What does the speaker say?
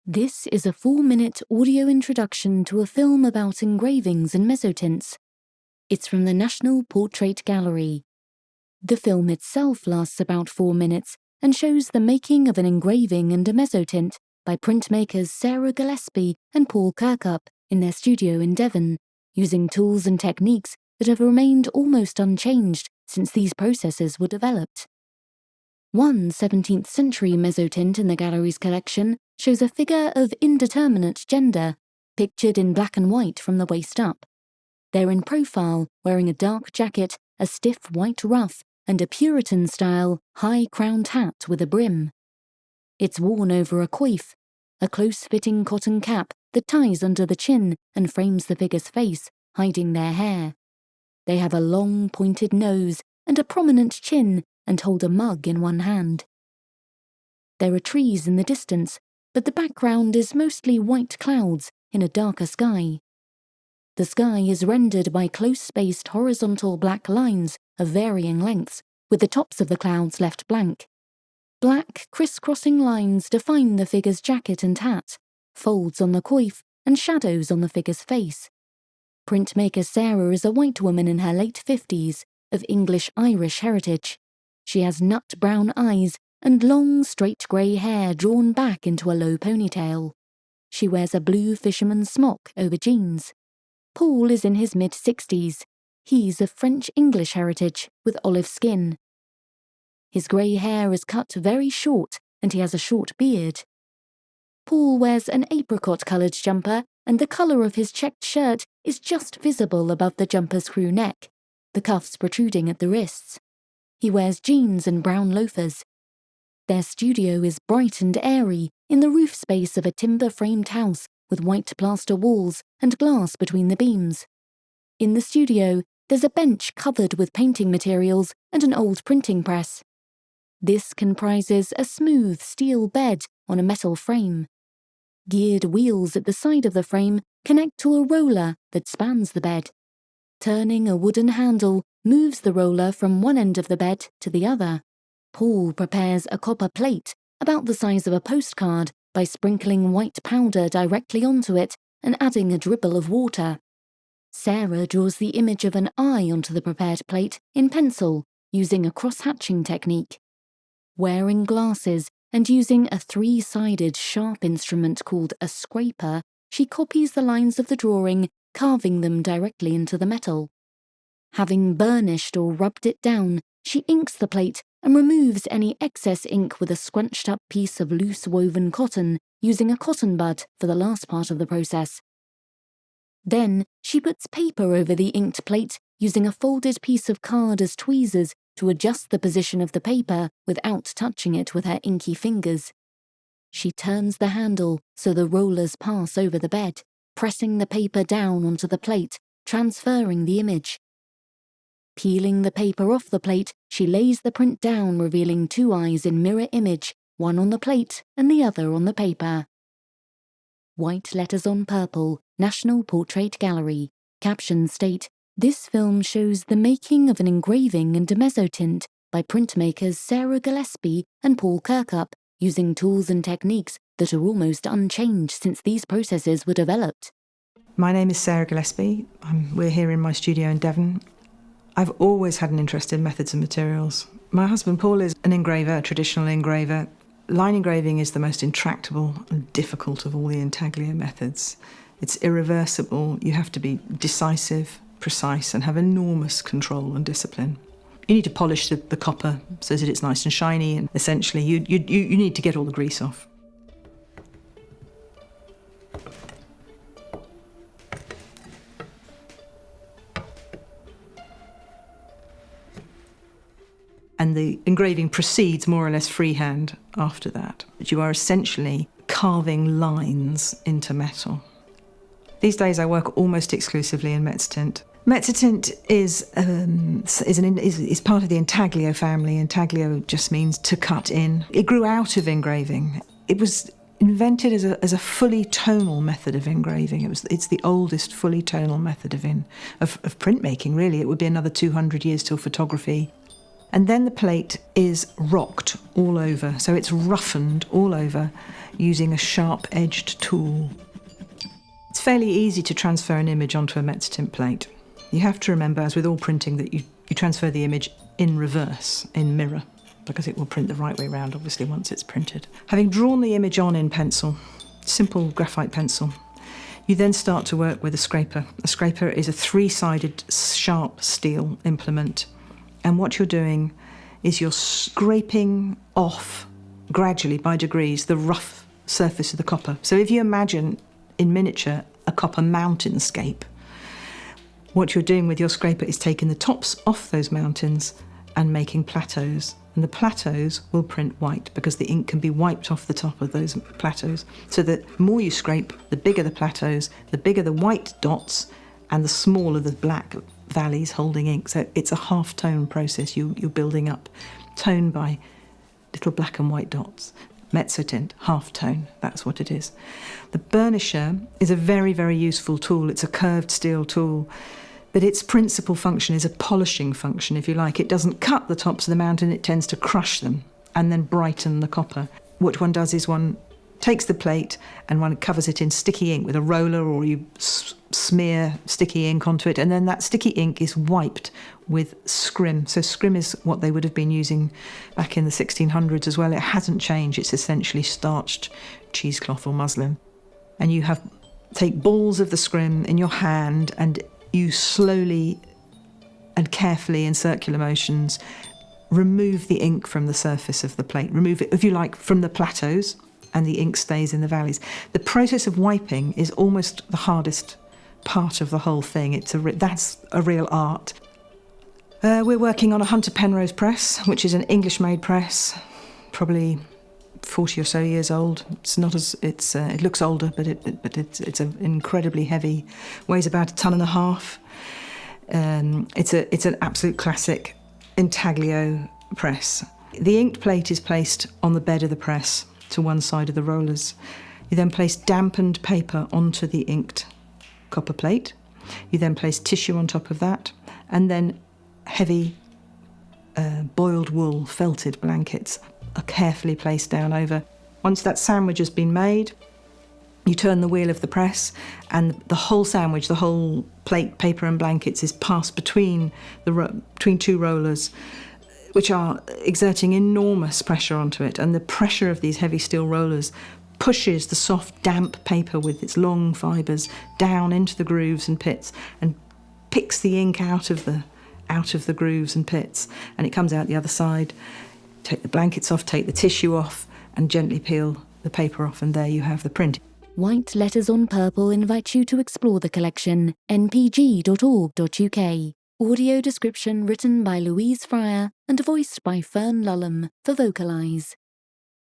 This is a 4-minute audio introduction to a film about engravings and mezzotints. It's from the National Portrait Gallery. The film itself lasts about 4 minutes and shows the making of an engraving and a mezzotint by printmakers Sarah Gillespie and Paul Kirkup in their studio in Devon, using tools and techniques that have remained almost unchanged since these processes were developed. One 17th century mezzotint in the gallery's collection shows a figure of indeterminate gender, pictured in black and white from the waist up. They're in profile, wearing a dark jacket, a stiff white ruff, and a Puritan-style, high-crowned hat with a brim. It's worn over a coif, a close-fitting cotton cap that ties under the chin and frames the figure's face, hiding their hair. They have a long, pointed nose and a prominent chin and hold a mug in one hand. There are trees in the distance, but the background is mostly white clouds in a darker sky. The sky is rendered by close-spaced horizontal black lines of varying lengths, with the tops of the clouds left blank. Black, criss-crossing lines define the figure's jacket and hat, folds on the coif, and shadows on the figure's face. Printmaker Sarah is a white woman in her late 50s, of English-Irish heritage. She has nut-brown eyes and long, straight grey hair drawn back into a low ponytail. She wears a blue fisherman's smock over jeans. Paul is in his mid-60s. He's of French-English heritage, with olive skin. His grey hair is cut very short, and he has a short beard. Paul wears an apricot-coloured jumper, and the colour of his checked shirt is just visible above the jumper's crew neck, the cuffs protruding at the wrists. He wears jeans and brown loafers. Their studio is bright and airy, in the roof space of a timber-framed house with white plaster walls and glass between the beams. In the studio, there's a bench covered with painting materials and an old printing press. This comprises a smooth steel bed on a metal frame. Geared wheels at the side of the frame connect to a roller that spans the bed. Turning a wooden handle moves the roller from one end of the bed to the other. Paul prepares a copper plate about the size of a postcard by sprinkling white powder directly onto it and adding a dribble of water. Sarah draws the image of an eye onto the prepared plate in pencil using a cross-hatching technique. Wearing glasses and using a 3-sided sharp instrument called a scraper, she copies the lines of the drawing, carving them directly into the metal. Having burnished or rubbed it down, she inks the plate and removes any excess ink with a scrunched-up piece of loose woven cotton, using a cotton bud for the last part of the process. Then, she puts paper over the inked plate, using a folded piece of card as tweezers to adjust the position of the paper without touching it with her inky fingers. She turns the handle so the rollers pass over the bed, pressing the paper down onto the plate, transferring the image. Peeling the paper off the plate, she lays the print down, revealing 2 eyes in mirror image, one on the plate and the other on the paper. White letters on purple, National Portrait Gallery. Captions state, "This film shows the making of an engraving and a mezzotint by printmakers Sarah Gillespie and Paul Kirkup, using tools and techniques that are almost unchanged since these processes were developed." My name is Sarah Gillespie. We're here in my studio in Devon. I've always had an interest in methods and materials. My husband Paul is an engraver, a traditional engraver. Line engraving is the most intractable and difficult of all the intaglio methods. It's irreversible. You have to be decisive, precise, and have enormous control and discipline. You need to polish the copper so that it's nice and shiny, and essentially you need to get all the grease off. And the engraving proceeds more or less freehand after that. But you are essentially carving lines into metal. These days I work almost exclusively in mezzotint. Mezzotint is part of the intaglio family. Intaglio just means to cut in. It grew out of engraving. It was invented as a fully tonal method of engraving. It's the oldest fully tonal method of printmaking, really. It would be another 200 years till photography. And then the plate is rocked all over, so it's roughened all over using a sharp-edged tool. It's fairly easy to transfer an image onto a mezzotint plate. You have to remember, as with all printing, that you transfer the image in reverse, in mirror, because it will print the right way round, obviously, once it's printed. Having drawn the image on in pencil, simple graphite pencil, you then start to work with a scraper. A scraper is a three-sided sharp steel implement. And what you're doing is you're scraping off, gradually, by degrees, the rough surface of the copper. So if you imagine, in miniature, a copper mountainscape, what you're doing with your scraper is taking the tops off those mountains and making plateaus. And the plateaus will print white because the ink can be wiped off the top of those plateaus. So the more you scrape, the bigger the plateaus, the bigger the white dots, and the smaller the black valleys holding ink. So it's a half-tone process. You're building up tone by little black and white dots. Mezzotint, half-tone, that's what it is. The burnisher is a very, very useful tool. It's a curved steel tool, but its principal function is a polishing function, if you like. It doesn't cut the tops of the mountain, it tends to crush them and then brighten the copper. What one does is one takes the plate and one covers it in sticky ink with a roller, or you smear sticky ink onto it, and then that sticky ink is wiped with scrim. So scrim is what they would have been using back in the 1600s as well. It hasn't changed. It's essentially starched cheesecloth or muslin. And you take balls of the scrim in your hand, and you slowly and carefully, in circular motions, remove the ink from the surface of the plate. Remove it, if you like, from the plateaus, and the ink stays in the valleys. The process of wiping is almost the hardest part of the whole thing. That's a real art. We're working on a Hunter Penrose press, which is an English-made press, probably 40 or so years old. It looks older, but it's an incredibly heavy, weighs about 1.5 tons. It's an absolute classic intaglio press. The inked plate is placed on the bed of the press to one side of the rollers. You then place dampened paper onto the inked copper plate. You then place tissue on top of that, and then heavy boiled wool felted blankets are carefully placed down over. Once that sandwich has been made, you turn the wheel of the press, and the whole sandwich, the whole plate, paper and blankets, is passed between two rollers, which are exerting enormous pressure onto it. And the pressure of these heavy steel rollers pushes the soft, damp paper with its long fibres down into the grooves and pits and picks the ink out of the grooves and pits, and it comes out the other side. Take the blankets off, take the tissue off, and gently peel the paper off, and there you have the print. White Letters on Purple invite you to explore the collection, npg.org.uk. Audio description written by Louise Fryer and voiced by Fern Lulham for Vocalise.